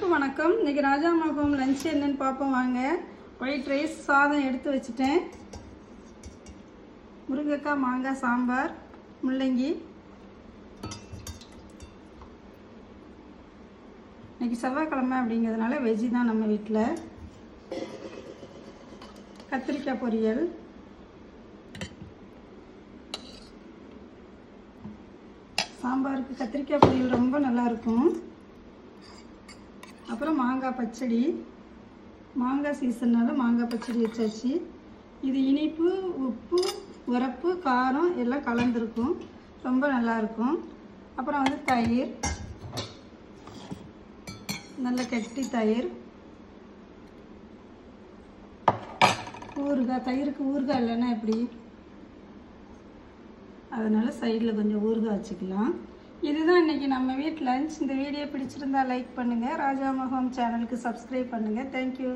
அனைவருக்கும் வணக்கம். இன்றைக்கி ராஜாமகம் லஞ்ச் என்னன்னு பார்ப்போம் வாங்க. ஒயிட் ரைஸ், சாதம் எடுத்து வச்சுட்டேன். முருங்கைக்காய் மாங்காய் சாம்பார், முள்ளங்கி. இன்றைக்கி செவ்வாய்க்கிழமை அப்படிங்கிறதுனால வெஜ்ஜி தான் நம்ம வீட்டில். கத்திரிக்காய் பொரியல், சாம்பாருக்கு கத்திரிக்காய் பொரியல் ரொம்ப நல்லாயிருக்கும். அப்புறம் மாங்காய் பச்சடி, மாங்காய் சீசனால் மாங்காய் பச்சடி வச்சாச்சு. இது இனிப்பு, உப்பு, உரப்பு, காரம் எல்லாம் கலந்துருக்கும், ரொம்ப நல்லாயிருக்கும். அப்புறம் தயிர், நல்ல கெட்டி தயிர், ஊறுகாய். தயிருக்கு ஊறுகாய் இல்லைன்னா எப்படி, அதனால் சைடில் கொஞ்சம் ஊறுகாய் வச்சுக்கலாம். இதுதான் இன்றைக்கி நம்ம வீட்டு லஞ்ச். இந்த வீடியோ பிடிச்சிருந்தா லைக் பண்ணுங்கள். ராஜாமகம் சேனலுக்கு சப்ஸ்கிரைப் பண்ணுங்கள். தேங்க்யூ.